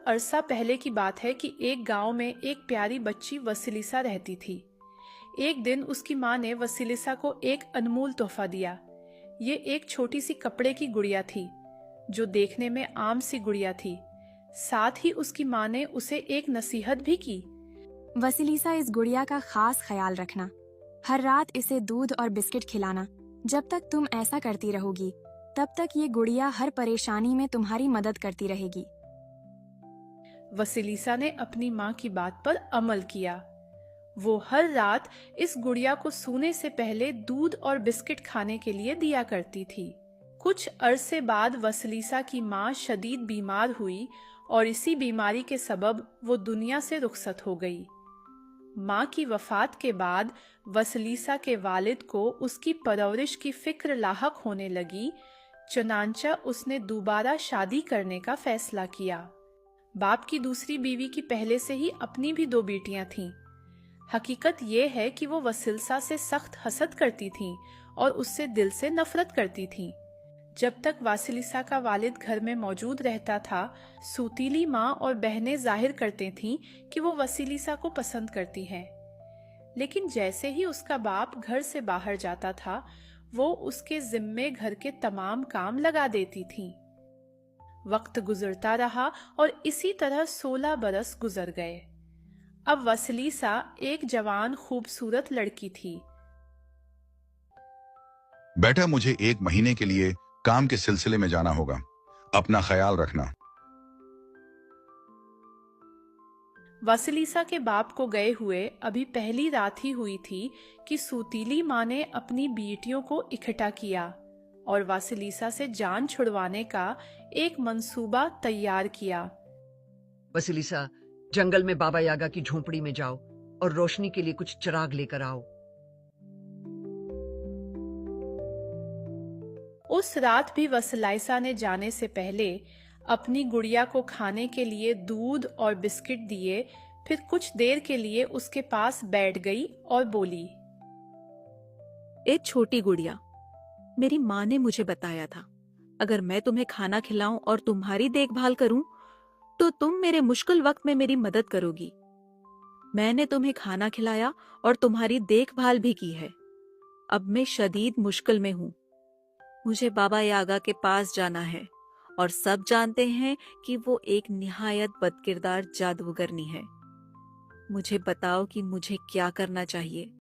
عरसा पहले की बात है कि एक गांव में एक प्यारी बच्ची वसिलिसा रहती थी। एक दिन उसकी माँ ने वसिलिसा को एक अनमोल तोहफा दिया। ये एक छोटी सी कपड़े की गुड़िया थी, जो देखने में आम सी गुड़िया थी। साथ ही उसकी माँ ने उसे एक नसीहत भी की। वसीलिसा, इस गुड़िया का खास ख्याल रखना। हर रात इसे दूध और बिस्किट खिलाना। जब तक तुम ऐसा करती रहोगी, तब तक ये गुड़िया हर परेशानी में तुम्हारी मदद करती रहेगी। वसिलिसा ने अपनी माँ की बात पर अमल किया। वो हर रात इस गुड़िया को सोने से पहले दूध और बिस्किट खाने के लिए दिया करती थी। कुछ अरसे बाद वसलीसा की माँ शदीद बीमार हुई और इसी बीमारी के सबब वो दुनिया से रुखसत हो गई। माँ की वफात के बाद वसलीसा के वालिद को उसकी परवरिश की फिक्र लाहक होने लगी। चुनांचा उसने दोबारा शादी करने का फैसला किया। बाप की दूसरी बीवी की पहले से ही अपनी भी दो बेटियां थीं। हकीकत ये है कि वो वसिलसा से सख्त हसद करती थीं और उससे दिल से नफरत करती थीं। जब तक वासिलिसा का वालिद घर में मौजूद रहता था, सूतीली माँ और बहनें जाहिर करती थीं कि वो वसिलिसा को पसंद करती हैं। लेकिन जैसे ही उसका बाप घर से बाहर जाता था, वो उसके जिम्मे घर के तमाम काम लगा देती थीं। वक्त गुजरता रहा और इसी तरह 16 बरस गुजर गए। अब वसलीसा एक जवान खूबसूरत लड़की थी। बेटा, मुझे 1 महीने के लिए काम के सिलसिले में जाना होगा। अपना ख्याल रखना। वसलीसा के बाप को गए हुए अभी पहली रात ही हुई थी कि सूतीली माँ ने अपनी बेटियों को इकट्ठा किया और वसलीसा से जान छुड़वाने का एक मंसूबा तैयार किया। वसिलिसा, जंगल में बाबा यागा की झोंपड़ी में जाओ और रोशनी के लिए कुछ चिराग लेकर आओ। उस रात भी वसलाइसा ने जाने से पहले अपनी गुड़िया को खाने के लिए दूध और बिस्किट दिए। फिर कुछ देर के लिए उसके पास बैठ गई और बोली, ए छोटी गुड़िया, मेरी माँ ने मुझे बताया था, अगर मैं तुम्हें खाना खिलाऊं और तुम्हारी देखभाल करूं, तो तुम मेरे मुश्किल वक्त में मेरी मदद करोगी। मैंने तुम्हें खाना खिलाया और तुम्हारी देखभाल भी की है। अब मैं शदीद मुश्किल में हूँ। मुझे बाबा यागा के पास जाना है और सब जानते हैं कि वो एक निहायत बदकिरदार जादूगरनी है। मुझे बताओ कि मुझे क्या करना चाहिए।